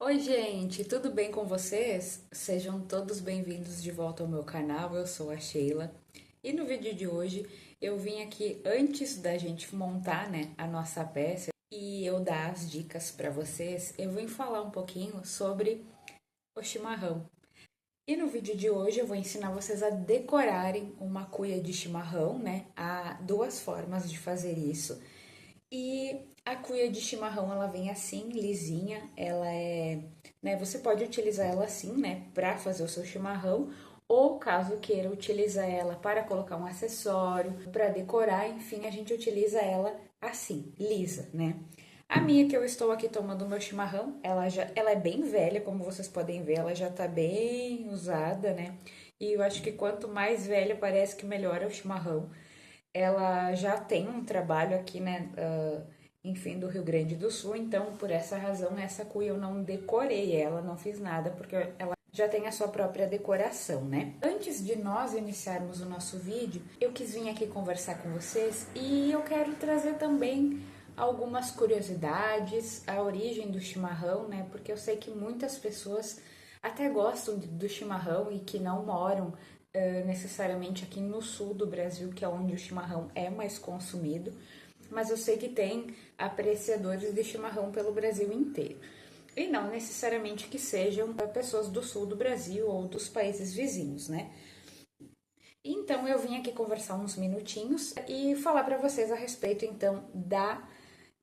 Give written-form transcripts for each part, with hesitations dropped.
Oi, gente, tudo bem com vocês? Sejam todos bem-vindos de volta ao meu canal. Eu sou a Sheila e no vídeo de hoje eu vim aqui antes da gente montar, a nossa peça e eu dar as dicas para vocês. Eu vim falar um pouquinho sobre o chimarrão. E no vídeo de hoje eu vou ensinar vocês a decorarem uma cuia de chimarrão, né? Há duas formas de fazer isso. E a cuia de chimarrão, ela vem assim, lisinha, você pode utilizar ela assim, né, para fazer o seu chimarrão, ou caso queira utilizar ela para colocar um acessório, para decorar, enfim, a gente utiliza ela assim, lisa, né? A minha que eu estou aqui tomando meu chimarrão, ela é bem velha, como vocês podem ver, ela já tá bem usada, né? E eu acho que quanto mais velha parece que melhor é o chimarrão. Ela já tem um trabalho aqui, né, enfim, do Rio Grande do Sul, então por essa razão essa cuia eu não decorei ela, não fiz nada, porque ela já tem a sua própria decoração, né? Antes de nós iniciarmos o nosso vídeo, eu quis vir aqui conversar com vocês e eu quero trazer também algumas curiosidades, a origem do chimarrão, né? Porque eu sei que muitas pessoas até gostam do chimarrão e que não moram necessariamente aqui no sul do Brasil, que é onde o chimarrão é mais consumido, mas eu sei que tem apreciadores de chimarrão pelo Brasil inteiro. E não necessariamente que sejam pessoas do sul do Brasil ou dos países vizinhos, né? Então eu vim aqui conversar uns minutinhos e falar para vocês a respeito então da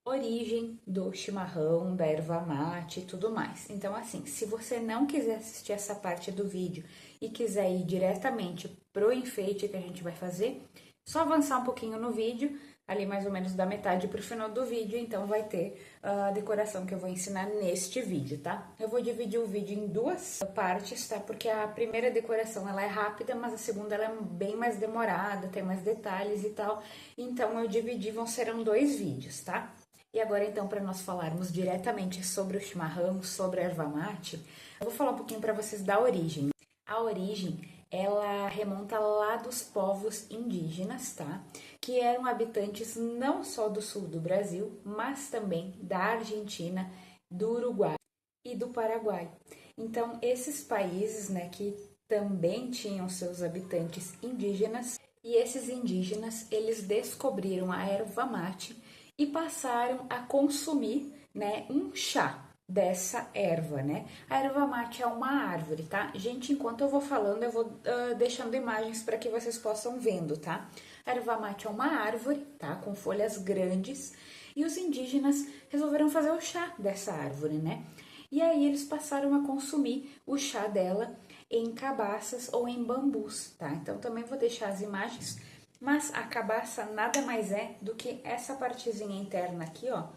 origem do chimarrão, da erva mate e tudo mais. Então, assim, se você não quiser assistir essa parte do vídeo e quiser ir diretamente pro enfeite que a gente vai fazer, só avançar um pouquinho no vídeo, ali mais ou menos da metade pro final do vídeo, então vai ter a decoração que eu vou ensinar neste vídeo, tá? Eu vou dividir o vídeo em duas partes, tá? Porque a primeira decoração ela é rápida, mas a segunda ela é bem mais demorada, tem mais detalhes e tal. Então eu dividi, serão dois vídeos, tá? E agora então, para nós falarmos diretamente sobre o chimarrão, sobre a erva mate, eu vou falar um pouquinho para vocês da origem. A origem, ela remonta lá dos povos indígenas, tá? Que eram habitantes não só do sul do Brasil, mas também da Argentina, do Uruguai e do Paraguai. Então, esses países, né, que também tinham seus habitantes indígenas, e esses indígenas, eles descobriram a erva mate e passaram a consumir, né, um chá dessa erva, né? A erva mate é uma árvore, tá? Gente, enquanto eu vou falando, eu vou deixando imagens para que vocês possam vendo, tá? A erva mate é uma árvore, tá? Com folhas grandes e os indígenas resolveram fazer o chá dessa árvore, né? E aí eles passaram a consumir o chá dela em cabaças ou em bambus, tá? Então também vou deixar as imagens, mas a cabaça nada mais é do que essa partezinha interna aqui, ó,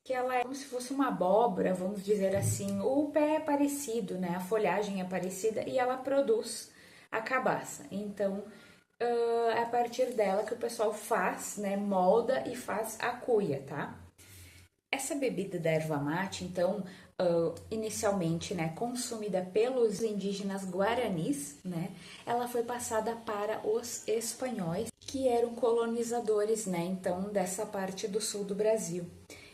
que ela é como se fosse uma abóbora, vamos dizer assim. O pé é parecido, né? A folhagem é parecida e ela produz a cabaça. Então, é a partir dela que o pessoal faz, né? Molda e faz a cuia, tá? Essa bebida da erva mate, então, inicialmente, né, consumida pelos indígenas guaranis, né, ela foi passada para os espanhóis, que eram colonizadores, né, então, dessa parte do sul do Brasil.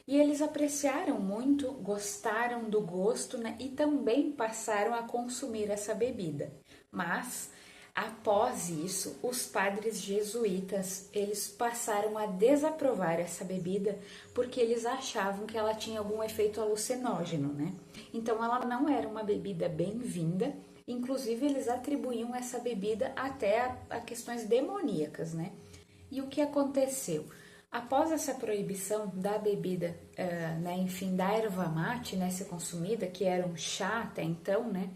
E eles apreciaram muito, gostaram do gosto, né, e também passaram a consumir essa bebida. Mas após isso, os padres jesuítas, eles passaram a desaprovar essa bebida porque eles achavam que ela tinha algum efeito alucinógeno, né? Então ela não era uma bebida bem-vinda, inclusive eles atribuíam essa bebida até a questões demoníacas, né? E o que aconteceu? Após essa proibição da bebida, né, enfim, da erva mate, né, ser consumida, que era um chá até então, né,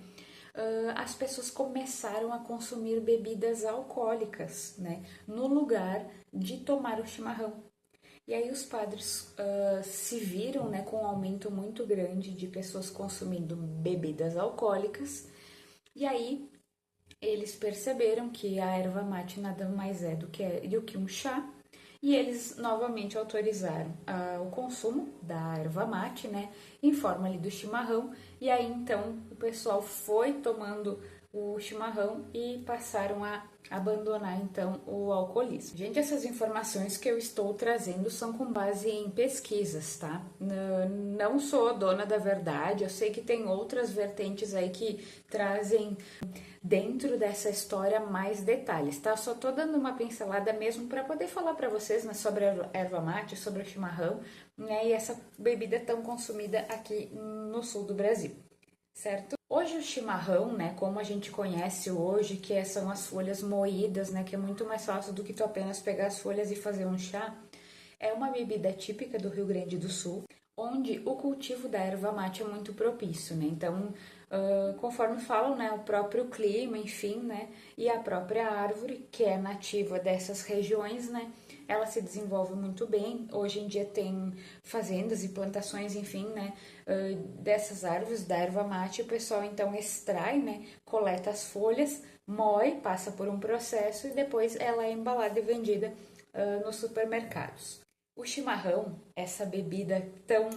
as pessoas começaram a consumir bebidas alcoólicas, né, no lugar de tomar o chimarrão. E aí os padres se viram, né, com um aumento muito grande de pessoas consumindo bebidas alcoólicas, e aí eles perceberam que a erva mate nada mais é do que um chá, e eles novamente autorizaram o consumo da erva mate, né, em forma ali do chimarrão, e aí então o pessoal foi tomando o chimarrão e passaram a abandonar então o alcoolismo. Gente, essas informações que eu estou trazendo são com base em pesquisas, tá? Não sou dona da verdade, eu sei que tem outras vertentes aí que trazem dentro dessa história mais detalhes, tá? Só tô dando uma pincelada mesmo para poder falar para vocês, né, sobre a erva mate, sobre o chimarrão, né, e essa bebida tão consumida aqui no sul do Brasil, certo? Hoje o chimarrão, né, como a gente conhece hoje, que são as folhas moídas, né, que é muito mais fácil do que tu apenas pegar as folhas e fazer um chá, é uma bebida típica do Rio Grande do Sul, onde o cultivo da erva mate é muito propício, né? Então, conforme falam, né, o próprio clima, enfim, né, e a própria árvore, que é nativa dessas regiões, né, ela se desenvolve muito bem. Hoje em dia tem fazendas e plantações, enfim, né, dessas árvores, da erva mate, o pessoal então extrai, né, coleta as folhas, moe, passa por um processo e depois ela é embalada e vendida nos supermercados. O chimarrão, essa bebida tão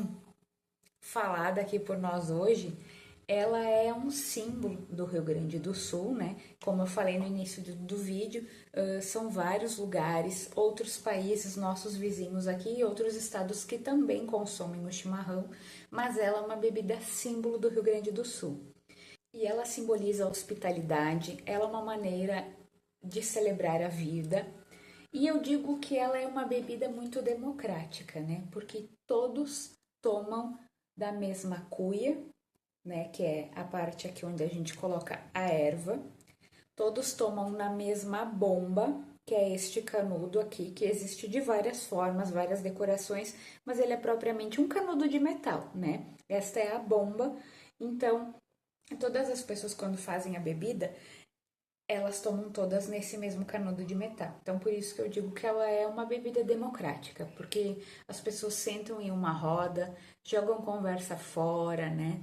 falada aqui por nós hoje, ela é um símbolo do Rio Grande do Sul, né? Como eu falei no início do vídeo, são vários lugares, outros países, nossos vizinhos aqui e outros estados que também consomem o chimarrão, mas ela é uma bebida símbolo do Rio Grande do Sul. E ela simboliza a hospitalidade, ela é uma maneira de celebrar a vida, e eu digo que ela é uma bebida muito democrática, né? Porque todos tomam da mesma cuia, né? Que é a parte aqui onde a gente coloca a erva. Todos tomam na mesma bomba, que é este canudo aqui, que existe de várias formas, várias decorações, mas ele é propriamente um canudo de metal, né? Esta é a bomba. Então, todas as pessoas quando fazem a bebida, elas tomam todas nesse mesmo canudo de metal. Então, por isso que eu digo que ela é uma bebida democrática, porque as pessoas sentam em uma roda, jogam conversa fora, né?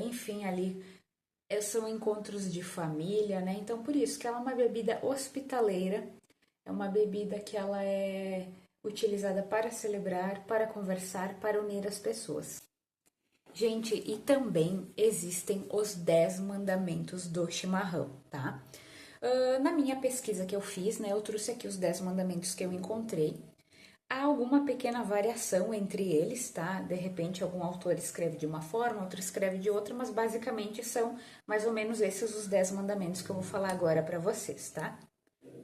Enfim, ali são encontros de família, né? Então, por isso que ela é uma bebida hospitaleira, é uma bebida que ela é utilizada para celebrar, para conversar, para unir as pessoas. Gente, e também existem os 10 mandamentos do chimarrão, tá? Na minha pesquisa que eu fiz, né, eu trouxe aqui os 10 mandamentos que eu encontrei. Há alguma pequena variação entre eles, tá? De repente, algum autor escreve de uma forma, outro escreve de outra, mas basicamente são mais ou menos esses os 10 mandamentos que eu vou falar agora para vocês, tá?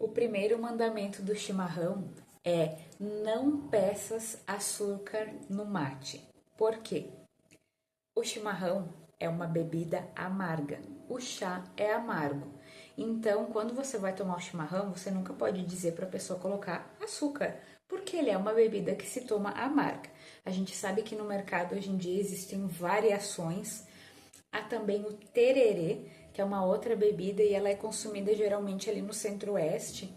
O primeiro mandamento do chimarrão é: não peças açúcar no mate. Por quê? O chimarrão é uma bebida amarga, o chá é amargo. Então, quando você vai tomar o chimarrão, você nunca pode dizer para a pessoa colocar açúcar, porque ele é uma bebida que se toma amarga. A gente sabe que no mercado hoje em dia existem variações. Há também o tererê, que é uma outra bebida e ela é consumida geralmente ali no centro-oeste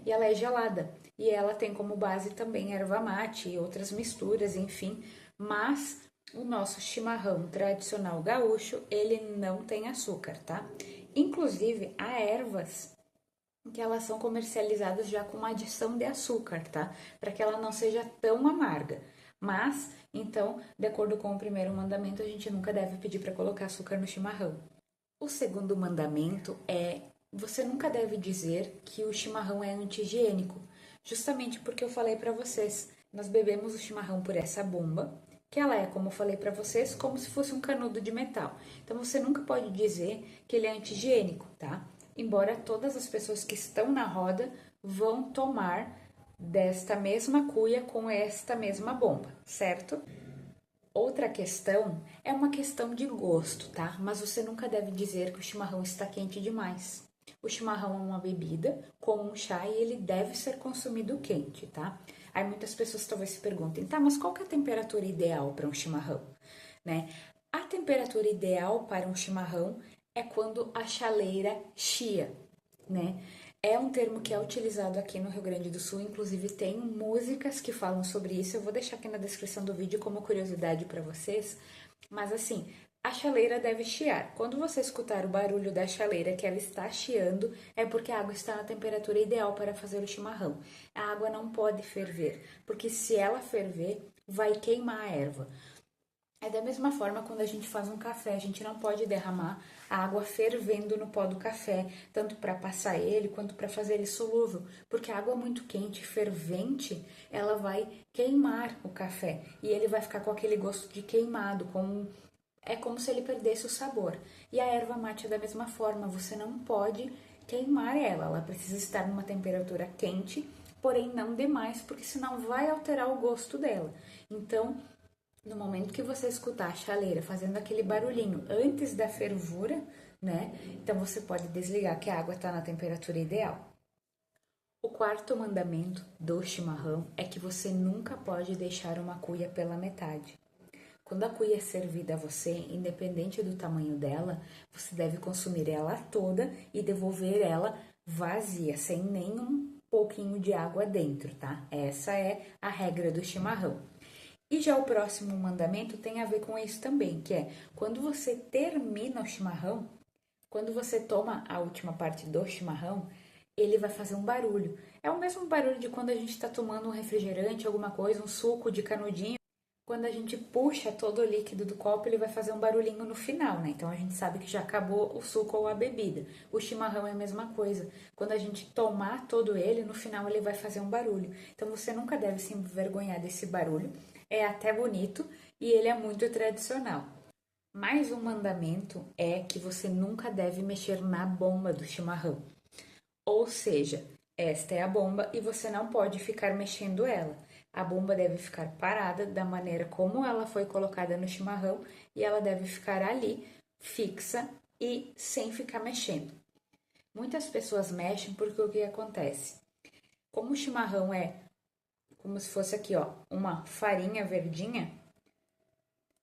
e ela é gelada. E ela tem como base também erva mate e outras misturas, enfim, mas o nosso chimarrão tradicional gaúcho, ele não tem açúcar, tá? Inclusive, há ervas que elas são comercializadas já com uma adição de açúcar, tá? Para que ela não seja tão amarga. Mas, então, de acordo com o primeiro mandamento, a gente nunca deve pedir para colocar açúcar no chimarrão. O segundo mandamento é: você nunca deve dizer que o chimarrão é anti-higiênico, justamente porque eu falei para vocês, nós bebemos o chimarrão por essa bomba, que ela é, como eu falei para vocês, como se fosse um canudo de metal. Então você nunca pode dizer que ele é anti-higiênico, tá? Embora todas as pessoas que estão na roda vão tomar desta mesma cuia com esta mesma bomba, certo? Outra questão é uma questão de gosto, tá? Mas você nunca deve dizer que o chimarrão está quente demais. O chimarrão é uma bebida, como um chá, e ele deve ser consumido quente, tá? Aí muitas pessoas talvez se perguntem, tá, mas qual que é a temperatura ideal para um chimarrão, né? A temperatura ideal para um chimarrão é quando a chaleira chia, né? É um termo que é utilizado aqui no Rio Grande do Sul, inclusive tem músicas que falam sobre isso. Eu vou deixar aqui na descrição do vídeo como curiosidade para vocês. Mas assim, a chaleira deve chiar. Quando você escutar o barulho da chaleira que ela está chiando, é porque a água está na temperatura ideal para fazer o chimarrão. A água não pode ferver, porque se ela ferver, vai queimar a erva. É da mesma forma quando a gente faz um café, a gente não pode derramar a água fervendo no pó do café, tanto para passar ele quanto para fazer ele solúvel, porque a água muito quente, fervente, ela vai queimar o café e ele vai ficar com aquele gosto de queimado, é como se ele perdesse o sabor. E a erva mate é da mesma forma, você não pode queimar ela precisa estar numa temperatura quente, porém não demais, porque senão vai alterar o gosto dela. Então, no momento que você escutar a chaleira fazendo aquele barulhinho antes da fervura, né? Então você pode desligar que a água está na temperatura ideal. O quarto mandamento do chimarrão é que você nunca pode deixar uma cuia pela metade. Quando a cuia é servida a você, independente do tamanho dela, você deve consumir ela toda e devolver ela vazia, sem nenhum pouquinho de água dentro, tá? Essa é a regra do chimarrão. E já o próximo mandamento tem a ver com isso também, que é quando você termina o chimarrão, quando você toma a última parte do chimarrão, ele vai fazer um barulho. É o mesmo barulho de quando a gente está tomando um refrigerante, alguma coisa, um suco de canudinho. Quando a gente puxa todo o líquido do copo, ele vai fazer um barulhinho no final, né? Então a gente sabe que já acabou o suco ou a bebida. O chimarrão é a mesma coisa. Quando a gente tomar todo ele, no final ele vai fazer um barulho. Então você nunca deve se envergonhar desse barulho. É até bonito e ele é muito tradicional. Mais um mandamento é que você nunca deve mexer na bomba do chimarrão. Ou seja, esta é a bomba e você não pode ficar mexendo ela. A bomba deve ficar parada da maneira como ela foi colocada no chimarrão e ela deve ficar ali, fixa e sem ficar mexendo. Muitas pessoas mexem porque o que acontece? Como o chimarrão é como se fosse aqui, ó, uma farinha verdinha,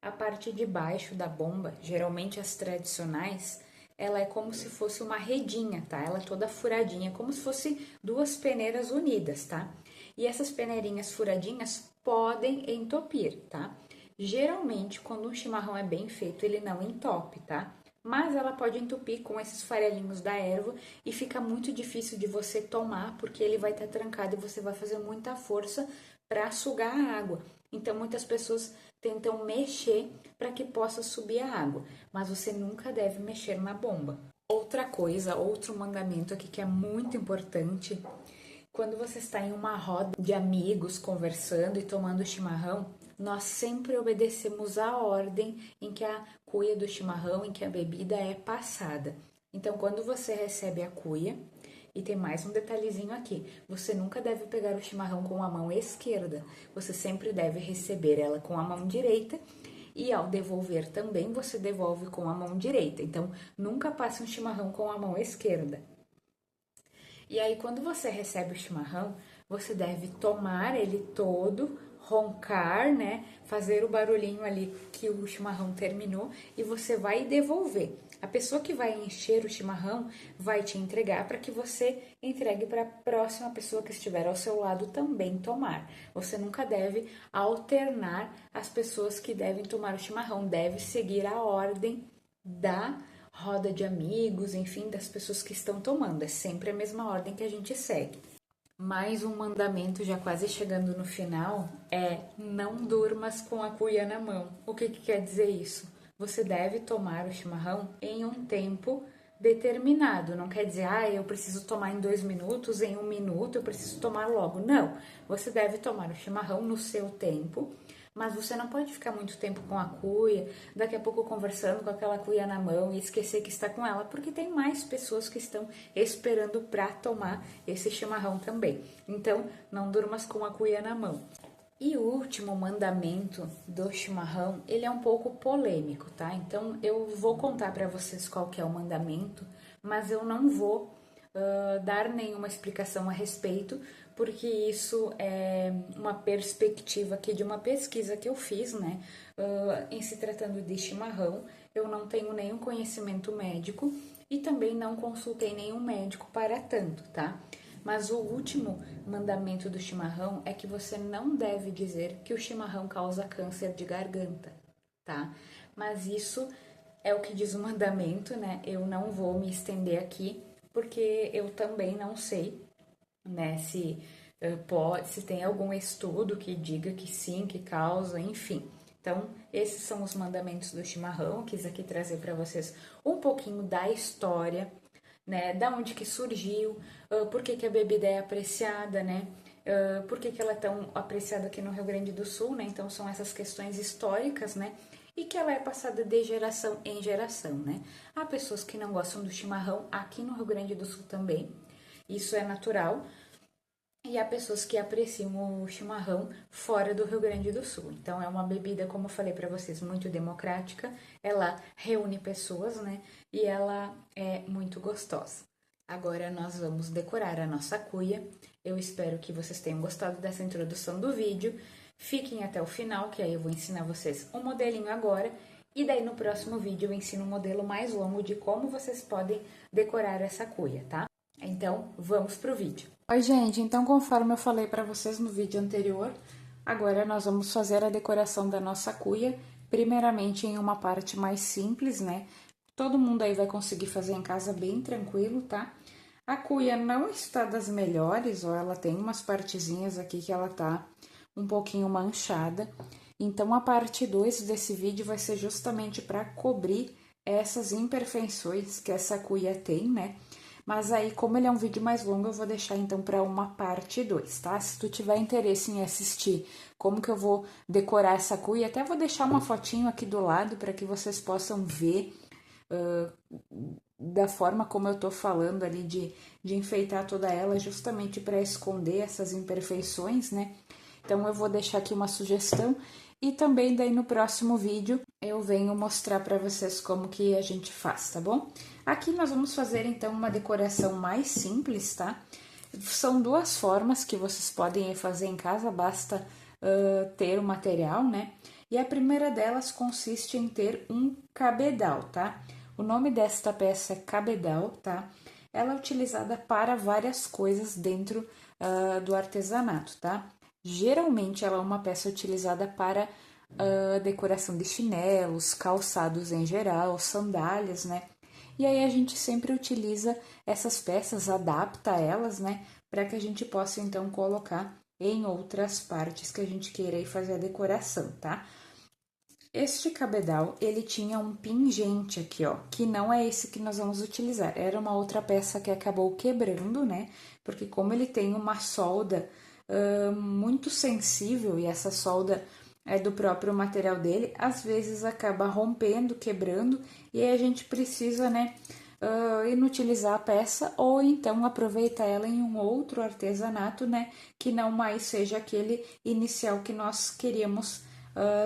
a parte de baixo da bomba, geralmente as tradicionais, ela é como se fosse uma redinha, tá? Ela é toda furadinha, como se fosse duas peneiras unidas, tá? E essas peneirinhas furadinhas podem entupir, tá? Geralmente, quando um chimarrão é bem feito, ele não entope, tá? Mas ela pode entupir com esses farelinhos da erva e fica muito difícil de você tomar porque ele vai estar trancado e você vai fazer muita força para sugar a água. Então muitas pessoas tentam mexer para que possa subir a água, mas você nunca deve mexer na bomba. Outra coisa, outro mandamento aqui que é muito importante, quando você está em uma roda de amigos conversando e tomando chimarrão, nós sempre obedecemos a ordem em que a cuia do chimarrão, em que a bebida é passada. Então, quando você recebe a cuia, e tem mais um detalhezinho aqui, você nunca deve pegar o chimarrão com a mão esquerda, você sempre deve receber ela com a mão direita e ao devolver também você devolve com a mão direita. Então, nunca passe um chimarrão com a mão esquerda. E aí, quando você recebe o chimarrão, você deve tomar ele todo, roncar, né? Fazer o barulhinho ali que o chimarrão terminou e você vai devolver. A pessoa que vai encher o chimarrão vai te entregar para que você entregue para a próxima pessoa que estiver ao seu lado também tomar. Você nunca deve alternar as pessoas que devem tomar o chimarrão, deve seguir a ordem da roda de amigos, enfim, das pessoas que estão tomando. É sempre a mesma ordem que a gente segue. Mais um mandamento, já quase chegando no final, é não durmas com a cuia na mão. O que quer dizer isso? Você deve tomar o chimarrão em um tempo determinado. Não quer dizer, eu preciso tomar em 2 minutos, em 1 minuto, eu preciso tomar logo. Não, você deve tomar o chimarrão no seu tempo, mas você não pode ficar muito tempo com a cuia, daqui a pouco conversando com aquela cuia na mão e esquecer que está com ela, porque tem mais pessoas que estão esperando para tomar esse chimarrão também. Então, não durmas com a cuia na mão. E o último mandamento do chimarrão, ele é um pouco polêmico, tá? Então, eu vou contar para vocês qual que é o mandamento, mas eu não vou dar nenhuma explicação a respeito, porque isso é uma perspectiva aqui de uma pesquisa que eu fiz, né? Em se tratando de chimarrão, eu não tenho nenhum conhecimento médico e também não consultei nenhum médico para tanto, tá? Mas o último mandamento do chimarrão é que você não deve dizer que o chimarrão causa câncer de garganta, tá? Mas isso é o que diz o mandamento, né? Eu não vou me estender aqui, porque eu também não sei, né, se tem algum estudo que diga que sim, que causa, enfim. Então, esses são os mandamentos do chimarrão. Quis aqui trazer para vocês um pouquinho da história, né? Da onde que surgiu, por que que a bebida é apreciada, né? Por que que ela é tão apreciada aqui no Rio Grande do Sul, né? Então, são essas questões históricas, né? E que ela é passada de geração em geração, né? Há pessoas que não gostam do chimarrão aqui no Rio Grande do Sul também, isso é natural. E há pessoas que apreciam o chimarrão fora do Rio Grande do Sul. Então é uma bebida, como eu falei para vocês, muito democrática. Ela reúne pessoas, né? E ela é muito gostosa. Agora nós vamos decorar a nossa cuia. Eu espero que vocês tenham gostado dessa introdução do vídeo. Fiquem até o final, que aí eu vou ensinar vocês um modelinho agora. E daí no próximo vídeo eu ensino um modelo mais longo de como vocês podem decorar essa cuia, tá? Então, vamos pro vídeo. Oi, gente, então conforme eu falei para vocês no vídeo anterior, agora nós vamos fazer a decoração da nossa cuia, primeiramente em uma parte mais simples, né? Todo mundo aí vai conseguir fazer em casa bem tranquilo, tá? A cuia não está das melhores, ó, ela tem umas partezinhas aqui que ela tá um pouquinho manchada. Então, a parte 2 desse vídeo vai ser justamente para cobrir essas imperfeições que essa cuia tem, né? Mas aí, como ele é um vídeo mais longo, eu vou deixar então para uma parte 2, tá? Se tu tiver interesse em assistir como que eu vou decorar essa cuia, até vou deixar uma fotinho aqui do lado para que vocês possam ver da forma como eu tô falando ali de enfeitar toda ela, justamente para esconder essas imperfeições, né? Então, eu vou deixar aqui uma sugestão e também daí no próximo vídeo eu venho mostrar para vocês como que a gente faz, tá bom? Aqui nós vamos fazer então uma decoração mais simples, tá? São duas formas que vocês podem fazer em casa, basta ter o material, né? E a primeira delas consiste em ter um cabedal, tá? O nome desta peça é cabedal, tá? Ela é utilizada para várias coisas dentro do artesanato, tá? Geralmente ela é uma peça utilizada para decoração de chinelos, calçados em geral, sandálias, né? E aí a gente sempre utiliza essas peças, adapta elas, né? Para que a gente possa então colocar em outras partes que a gente queira e fazer a decoração, tá? Este cabedal, ele tinha um pingente aqui, ó, que não é esse que nós vamos utilizar. Era uma outra peça que acabou quebrando, né? Porque como ele tem uma solda muito sensível e essa solda é do próprio material dele, às vezes acaba rompendo, quebrando, e aí a gente precisa, né, inutilizar a peça ou então aproveitar ela em um outro artesanato, né, que não mais seja aquele inicial que nós queríamos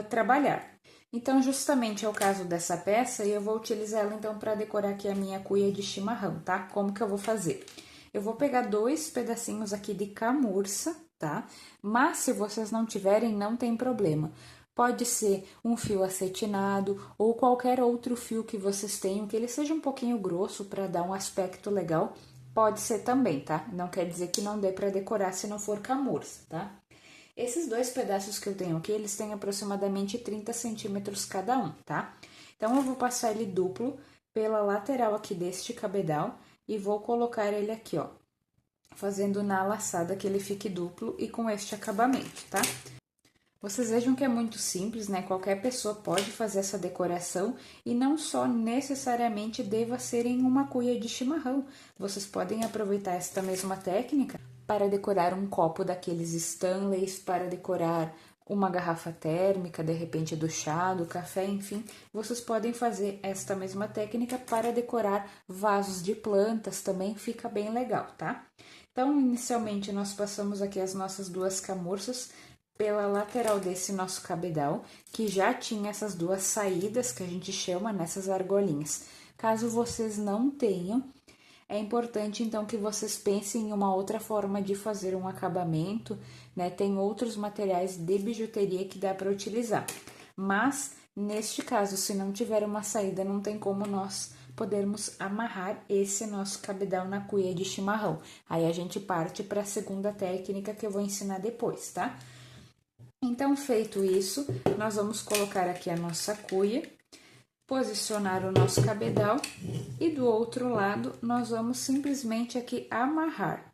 trabalhar. Então, justamente é o caso dessa peça e eu vou utilizar ela então para decorar aqui a minha cuia de chimarrão, tá? Como que eu vou fazer? Eu vou pegar 2 pedacinhos aqui de camurça, tá? Mas se vocês não tiverem, não tem problema. Pode ser um fio acetinado ou qualquer outro fio que vocês tenham, que ele seja um pouquinho grosso para dar um aspecto legal. Pode ser também, tá? Não quer dizer que não dê para decorar se não for camurça, tá? Esses 2 pedaços que eu tenho aqui, eles têm aproximadamente 30 centímetros cada um, tá? Então, eu vou passar ele duplo pela lateral aqui deste cabedal e vou colocar ele aqui, ó, fazendo na laçada que ele fique duplo e com este acabamento, tá? Vocês vejam que é muito simples, né? Qualquer pessoa pode fazer essa decoração e não só necessariamente deva ser em uma cuia de chimarrão. Vocês podem aproveitar esta mesma técnica para decorar um copo daqueles Stanleys, para decorar uma garrafa térmica, de repente do chá, do café, enfim. Vocês podem fazer esta mesma técnica para decorar vasos de plantas, também fica bem legal, tá? Então, inicialmente, nós passamos aqui as nossas 2 camurças pela lateral desse nosso cabedal, que já tinha essas 2 saídas que a gente chama nessas argolinhas. Caso vocês não tenham, é importante então que vocês pensem em uma outra forma de fazer um acabamento, né? Tem outros materiais de bijuteria que dá para utilizar. Mas neste caso, se não tiver uma saída, não tem como nós podermos amarrar esse nosso cabedal na cuia de chimarrão. Aí a gente parte para a segunda técnica que eu vou ensinar depois, tá? Então, feito isso, nós vamos colocar aqui a nossa cuia, posicionar o nosso cabedal e do outro lado nós vamos simplesmente aqui amarrar,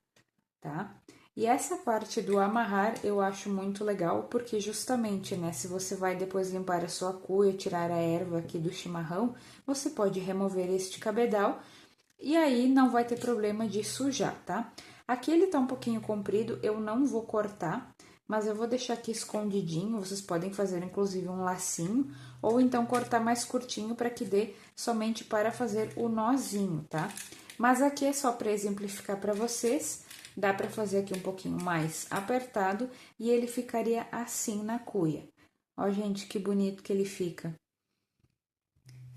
tá? E essa parte do amarrar eu acho muito legal, porque justamente, né, se você vai depois limpar a sua cuia, tirar a erva aqui do chimarrão, você pode remover este cabedal e aí não vai ter problema de sujar, tá? Aqui ele tá um pouquinho comprido, eu não vou cortar, mas eu vou deixar aqui escondidinho, vocês podem fazer inclusive um lacinho, ou então cortar mais curtinho para que dê somente para fazer o nozinho, tá? Mas aqui é só para exemplificar para vocês, dá para fazer aqui um pouquinho mais apertado e ele ficaria assim na cuia. Ó, gente, que bonito que ele fica.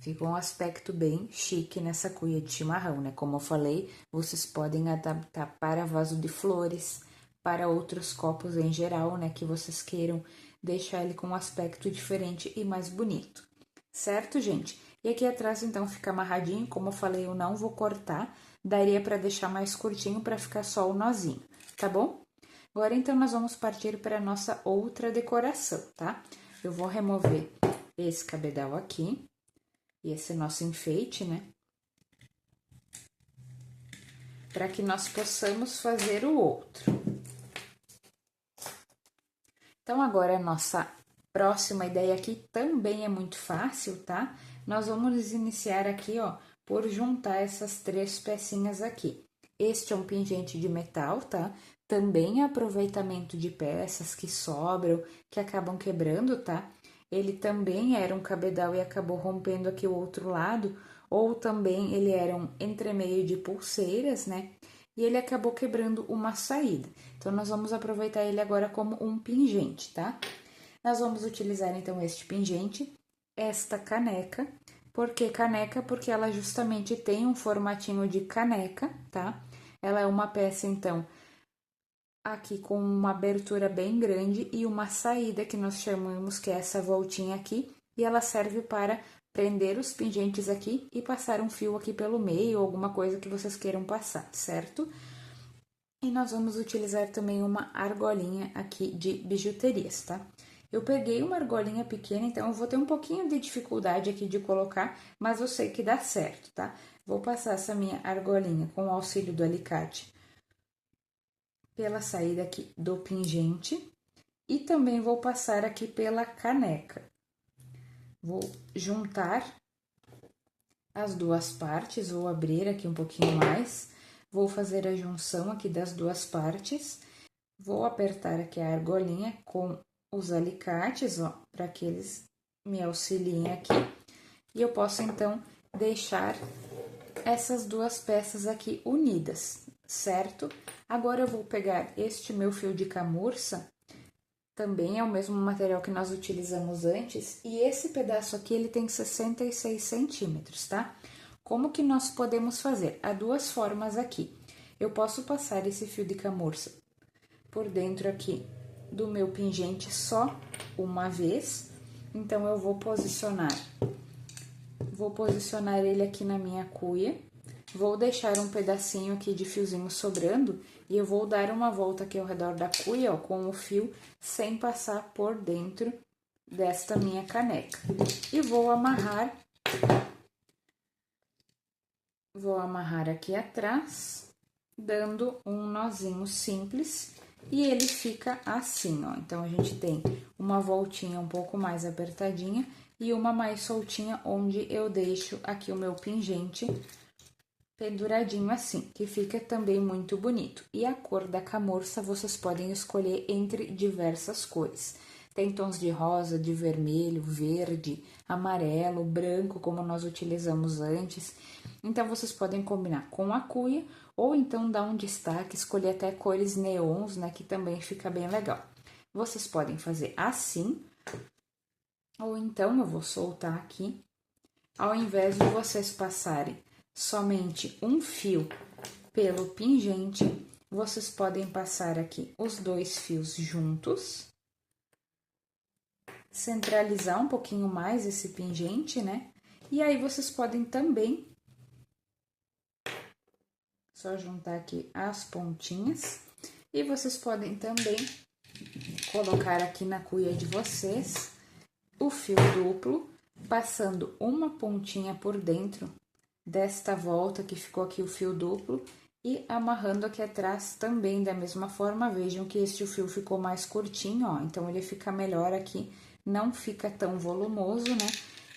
Fica um aspecto bem chique nessa cuia de chimarrão, né? Como eu falei, vocês podem adaptar para vaso de flores, para outros copos em geral, né? Que vocês queiram deixar ele com um aspecto diferente e mais bonito. Certo, gente? E aqui atrás, então, fica amarradinho. Como eu falei, eu não vou cortar. Daria para deixar mais curtinho para ficar só o nozinho, tá bom? Agora, então, nós vamos partir para a nossa outra decoração, tá? Eu vou remover esse cabedal aqui. E esse é nosso enfeite, né? Para que nós possamos fazer o outro. Então, agora a nossa próxima ideia aqui também é muito fácil, tá? Nós vamos iniciar aqui, ó, por juntar essas 3 pecinhas aqui. Este é um pingente de metal, tá? Também é aproveitamento de peças que sobram, que acabam quebrando, tá? Ele também era um cabedal e acabou rompendo aqui o outro lado, ou também ele era um entremeio de pulseiras, né? E ele acabou quebrando uma saída. Então, nós vamos aproveitar ele agora como um pingente, tá? Nós vamos utilizar, então, este pingente, esta caneca. Por que caneca? Porque ela justamente tem um formatinho de caneca, tá? Ela é uma peça, então, aqui com uma abertura bem grande e uma saída que nós chamamos que é essa voltinha aqui, e ela serve para prender os pingentes aqui e passar um fio aqui pelo meio, alguma coisa que vocês queiram passar, certo? E nós vamos utilizar também uma argolinha aqui de bijuterias, tá? Eu peguei uma argolinha pequena, então eu vou ter um pouquinho de dificuldade aqui de colocar, mas eu sei que dá certo, tá? Vou passar essa minha argolinha com o auxílio do alicate pela saída aqui do pingente e também vou passar aqui pela caneca. Vou juntar as duas partes, vou abrir aqui um pouquinho mais, vou fazer a junção aqui das duas partes, vou apertar aqui a argolinha com os alicates, ó, para que eles me auxiliem aqui, e eu posso então deixar essas duas peças aqui unidas, certo? Agora eu vou pegar este meu fio de camurça, também é o mesmo material que nós utilizamos antes, e esse pedaço aqui ele tem 66 centímetros, tá? Como que nós podemos fazer? Há duas formas aqui. Eu posso passar esse fio de camurça por dentro aqui do meu pingente só uma vez, então eu vou posicionar ele aqui na minha cuia, vou deixar um pedacinho aqui de fiozinho sobrando e eu vou dar uma volta aqui ao redor da cuia, ó, com o fio sem passar por dentro desta minha caneca. E vou amarrar aqui atrás, dando um nozinho simples e ele fica assim, ó. Então, a gente tem uma voltinha um pouco mais apertadinha e uma mais soltinha, onde eu deixo aqui o meu pingente penduradinho assim, que fica também muito bonito. E a cor da camurça vocês podem escolher entre diversas cores. Tem tons de rosa, de vermelho, verde, amarelo, branco, como nós utilizamos antes. Então, vocês podem combinar com a cuia ou então dar um destaque, escolher até cores neons, né, que também fica bem legal. Vocês podem fazer assim, ou então eu vou soltar aqui, ao invés de vocês passarem somente um fio pelo pingente, vocês podem passar aqui os dois fios juntos, centralizar um pouquinho mais esse pingente, né? E aí vocês podem também só juntar aqui as pontinhas e vocês podem também colocar aqui na cuia de vocês o fio duplo, passando uma pontinha por dentro desta volta que ficou aqui o fio duplo E amarrando aqui atrás também da mesma forma, vejam que este fio ficou mais curtinho, ó, então ele fica melhor aqui, não fica tão volumoso, né?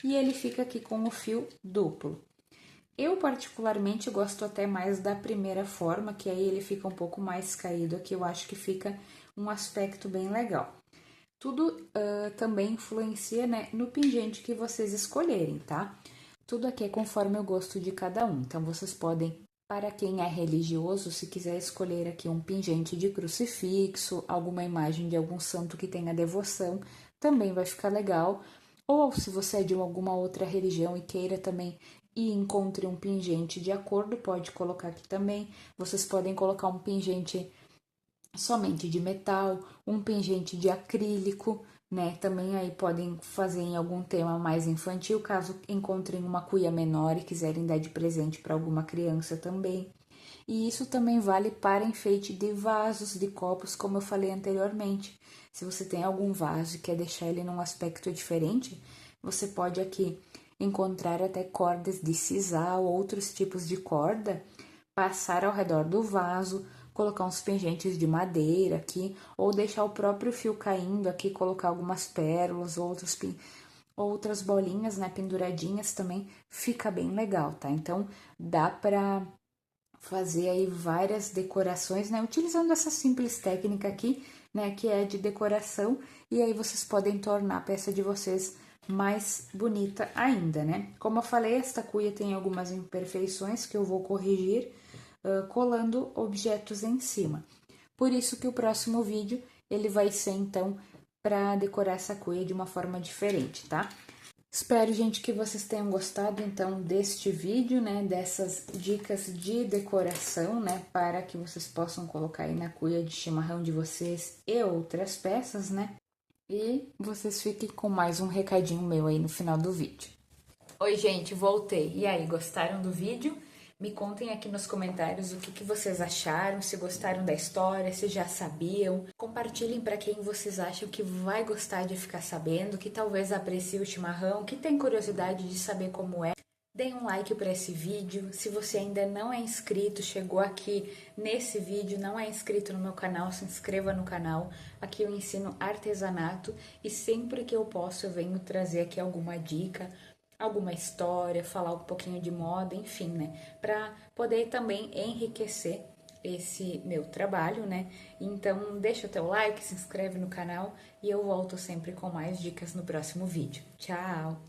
E ele fica aqui com o fio duplo. Eu particularmente gosto até mais da primeira forma, que aí ele fica um pouco mais caído aqui, eu acho que fica um aspecto bem legal. Tudo também influencia, né, no pingente que vocês escolherem, tá? Tudo aqui é conforme o gosto de cada um. Então, vocês podem, para quem é religioso, se quiser escolher aqui um pingente de crucifixo, alguma imagem de algum santo que tenha devoção, também vai ficar legal. Ou se você é de alguma outra religião e queira também e encontre um pingente de acordo, pode colocar aqui também. Vocês podem colocar um pingente somente de metal, um pingente de acrílico, né? Também aí podem fazer em algum tema mais infantil, caso encontrem uma cuia menor e quiserem dar de presente para alguma criança também. E isso também vale para enfeite de vasos, de copos, como eu falei anteriormente. Se você tem algum vaso e quer deixar ele num aspecto diferente, você pode aqui encontrar até cordas de sisal, outros tipos de corda, passar ao redor do vaso, colocar uns pingentes de madeira aqui, ou deixar o próprio fio caindo aqui, colocar algumas pérolas, outras bolinhas, né, penduradinhas também, fica bem legal, tá? Então, dá pra fazer aí várias decorações, né, utilizando essa simples técnica aqui, né, que é de decoração, e aí vocês podem tornar a peça de vocês mais bonita ainda, né? Como eu falei, esta cuia tem algumas imperfeições que eu vou corrigir colando objetos em cima. Por isso que o próximo vídeo ele vai ser então para decorar essa cuia de uma forma diferente, tá? Espero, gente, que vocês tenham gostado então deste vídeo, né, dessas dicas de decoração, né, para que vocês possam colocar aí na cuia de chimarrão de vocês e outras peças, né? E vocês fiquem com mais um recadinho meu aí no final do vídeo. Oi, gente, voltei. E aí, gostaram do vídeo? Me contem aqui nos comentários o que vocês acharam, se gostaram da história, se já sabiam. Compartilhem para quem vocês acham que vai gostar de ficar sabendo, que talvez aprecie o chimarrão, que tem curiosidade de saber como é. Deem um like para esse vídeo. Se você ainda não é inscrito, chegou aqui nesse vídeo, não é inscrito no meu canal, se inscreva no canal. Aqui eu ensino artesanato e sempre que eu posso eu venho trazer aqui alguma dica, alguma história, falar um pouquinho de moda, enfim, né? Para poder também enriquecer esse meu trabalho, né? Então, deixa o teu like, se inscreve no canal e eu volto sempre com mais dicas no próximo vídeo. Tchau!